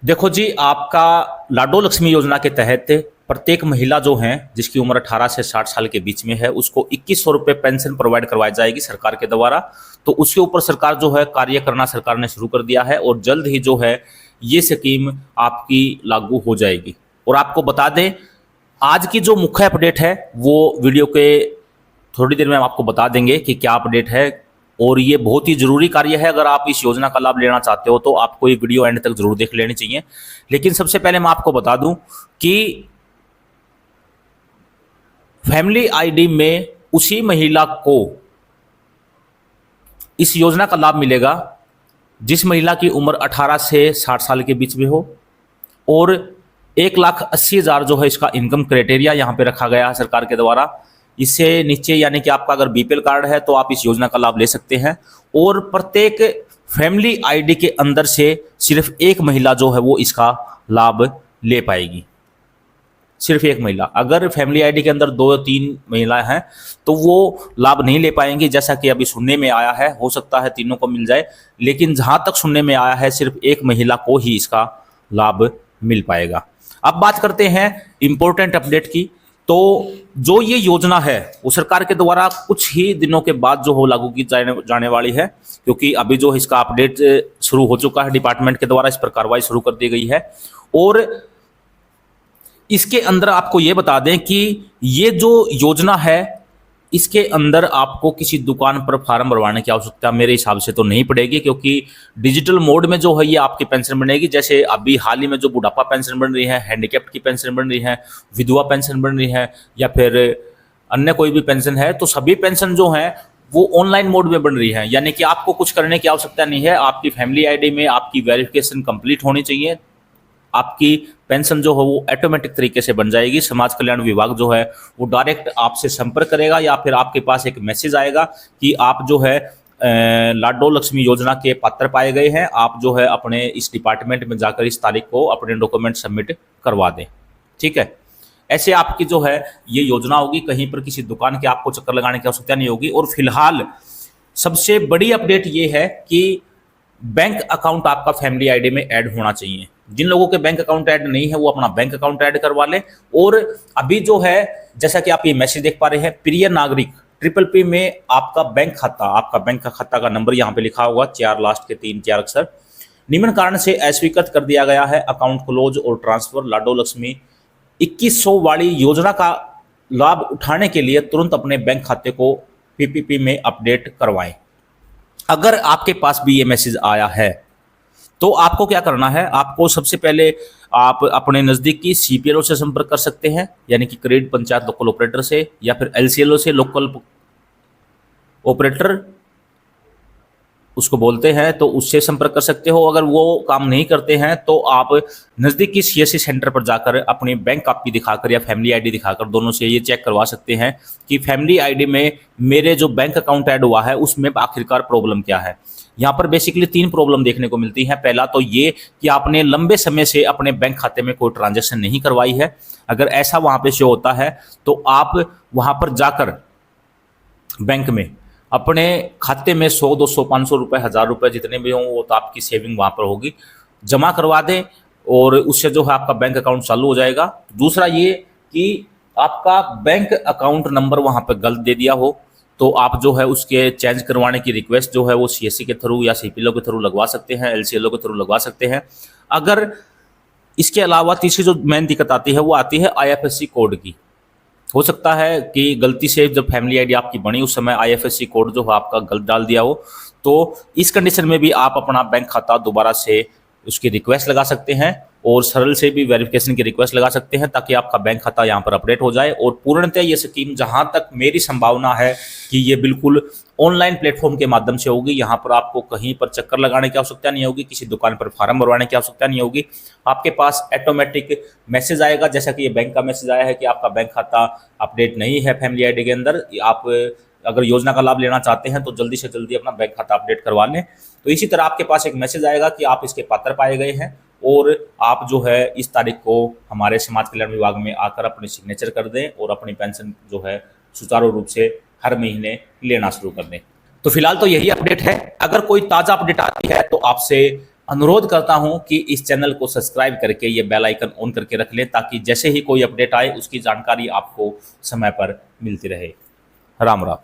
देखो जी, आपका लाडो लक्ष्मी योजना के तहत प्रत्येक महिला जो है जिसकी उम्र 18 से 60 साल के बीच में है उसको 2100 रुपये पेंशन प्रोवाइड करवाई जाएगी सरकार के द्वारा। तो उसके ऊपर सरकार जो है कार्य करना सरकार ने शुरू कर दिया है और जल्द ही जो है ये स्कीम आपकी लागू हो जाएगी। और आपको बता दें, आज की जो मुख्य अपडेट है वो वीडियो के थोड़ी देर में हम आपको बता देंगे कि क्या अपडेट है। और ये बहुत ही जरूरी कार्य है, अगर आप इस योजना का लाभ लेना चाहते हो तो आपको ये वीडियो एंड तक जरूर देख लेनी चाहिए। लेकिन सबसे पहले मैं आपको बता दूं कि फैमिली आईडी में उसी महिला को इस योजना का लाभ मिलेगा जिस महिला की उम्र 18 से 60 साल के बीच में हो और 1,80,000 जो है इसका इनकम क्राइटेरिया यहाँ पे रखा गया है सरकार के द्वारा। इससे नीचे यानी कि आपका अगर बीपीएल कार्ड है तो आप इस योजना का लाभ ले सकते हैं। और प्रत्येक फैमिली आईडी के अंदर से सिर्फ एक महिला जो है वो इसका लाभ ले पाएगी, सिर्फ एक महिला। अगर फैमिली आईडी के अंदर 2 या 3 महिलाएं हैं तो वो लाभ नहीं ले पाएंगी, जैसा कि अभी सुनने में आया है। हो सकता है तीनों को मिल जाए, लेकिन जहां तक सुनने में आया है सिर्फ एक महिला को ही इसका लाभ मिल पाएगा। अब बात करते हैं इंपॉर्टेंट अपडेट की। तो जो ये योजना है वो सरकार के द्वारा कुछ ही दिनों के बाद जो हो लागू की जाने वाली है, क्योंकि अभी जो इसका अपडेट शुरू हो चुका है, डिपार्टमेंट के द्वारा इस पर कार्रवाई शुरू कर दी गई है। और इसके अंदर आपको ये बता दें कि ये जो योजना है इसके अंदर आपको किसी दुकान पर फार्म भरवाने की आवश्यकता मेरे हिसाब से तो नहीं पड़ेगी, क्योंकि डिजिटल मोड में जो है ये आपकी पेंशन बनेगी। जैसे अभी हाल ही में जो बुढ़ापा पेंशन बन रही है, हैंडीकैप्ड की पेंशन बन रही है, विधवा पेंशन बन रही है, या फिर अन्य कोई भी पेंशन है, तो सभी पेंशन जो है वो ऑनलाइन मोड में बन रही है। यानी कि आपको कुछ करने की आवश्यकता नहीं है। आपकी फैमिली आईडी में आपकी वेरिफिकेशन कंप्लीट होनी चाहिए, आपकी पेंशन जो है वो ऑटोमेटिक तरीके से बन जाएगी। समाज कल्याण विभाग जो है वो डायरेक्ट आपसे संपर्क करेगा या फिर आपके पास एक मैसेज आएगा कि आप जो है लाडो लक्ष्मी योजना के पात्र पाए गए हैं, आप जो है अपने इस डिपार्टमेंट में जाकर इस तारीख को अपने डॉक्यूमेंट सबमिट करवा दें। ठीक है, ऐसे आपकी जो है ये योजना होगी, कहीं पर किसी दुकान के आपको चक्कर लगाने की आवश्यकता नहीं होगी। और फिलहाल सबसे बड़ी अपडेट ये है कि बैंक अकाउंट आपका फैमिली आईडी में ऐड होना चाहिए। जिन लोगों के बैंक अकाउंट ऐड नहीं है वो अपना बैंक अकाउंट ऐड करवा लें। और अभी जो है जैसा कि आप ये मैसेज देख पा रहे हैं, प्रिय नागरिक PPP में आपका बैंक खाता, आपका बैंक का खाता का नंबर यहाँ पे लिखा होगा, 4 लास्ट के 3-4 अक्षर, निम्न कारण से अस्वीकृत कर दिया गया है। अकाउंट क्लोज और ट्रांसफर लाडो लक्ष्मी 2100 वाली योजना का लाभ उठाने के लिए तुरंत अपने बैंक खाते को PPP में अपडेट करवाएं। अगर आपके पास भी ये मैसेज आया है तो आपको क्या करना है, आपको सबसे पहले आप अपने नज़दीकी CPLO से संपर्क कर सकते हैं, यानी कि क्रेडिट पंचायत लोकल ऑपरेटर से, या फिर LCLO से, लोकल ऑपरेटर उसको बोलते हैं, तो उससे संपर्क कर सकते हो। अगर वो काम नहीं करते हैं तो आप नज़दीकी CSC सेंटर पर जाकर अपनी बैंक कॉपी दिखाकर या फैमिली आईडी दिखाकर दोनों से ये चेक करवा सकते हैं कि फैमिली आईडी में मेरे जो बैंक अकाउंट ऐड हुआ है उसमें आखिरकार प्रॉब्लम क्या है। यहाँ पर बेसिकली 3 प्रॉब्लम देखने को मिलती है। पहला तो ये कि आपने लंबे समय से अपने बैंक खाते में कोई ट्रांजैक्शन नहीं करवाई है। अगर ऐसा वहाँ पे शो होता है तो आप वहाँ पर जाकर बैंक में अपने खाते में 100, 200, 500 रुपये, 1000 रुपये जितने भी हों वो तो आपकी सेविंग वहाँ पर होगी, जमा करवा दें और उससे जो है आपका बैंक अकाउंट चालू हो जाएगा। दूसरा ये कि आपका बैंक अकाउंट नंबर वहाँ पर गलत दे दिया हो तो आप जो है उसके चेंज करवाने की रिक्वेस्ट जो है वो CSC के थ्रू या CPLO के थ्रू लगवा सकते हैं, LCLO के थ्रू लगवा सकते हैं। अगर इसके अलावा तीसरी जो मेन दिक्कत आती है वो आती है IFSC कोड की। हो सकता है कि गलती से जब फैमिली आईडी आपकी बनी उस समय IFSC कोड जो है आपका गलत डाल दिया हो, तो इस कंडीशन में भी आप अपना बैंक खाता दोबारा से उसकी रिक्वेस्ट लगा सकते हैं और सरल से भी वेरिफिकेशन की रिक्वेस्ट लगा सकते हैं ताकि आपका बैंक खाता यहाँ पर अपडेट हो जाए। और पूर्णतः ये स्कीम जहाँ तक मेरी संभावना है कि ये बिल्कुल ऑनलाइन प्लेटफॉर्म के माध्यम से होगी। यहाँ पर आपको कहीं पर चक्कर लगाने की आवश्यकता नहीं होगी, किसी दुकान पर फार्म भरवाने की आवश्यकता नहीं होगी। आपके पास ऑटोमेटिक मैसेज आएगा, जैसा कि ये बैंक का मैसेज आया है कि आपका बैंक खाता अपडेट नहीं है फैमिली आईडी के अंदर। आप अगर योजना का लाभ लेना चाहते हैं तो जल्दी से जल्दी अपना बैंक खाता अपडेट करवा लें। तो इसी तरह आपके पास एक मैसेज आएगा कि आप इसके पात्र पाए गए हैं और आप जो है इस तारीख को हमारे समाज कल्याण विभाग में आकर अपने सिग्नेचर कर दें और अपनी पेंशन जो है सुचारू रूप से हर महीने लेना शुरू कर दें। तो फिलहाल तो यही अपडेट है। अगर कोई ताज़ा अपडेट आती है तो आपसे अनुरोध करता हूं कि इस चैनल को सब्सक्राइब करके ये बेल आइकन ऑन करके रख लें, ताकि जैसे ही कोई अपडेट आए उसकी जानकारी आपको समय पर मिलती रहे। राम राम।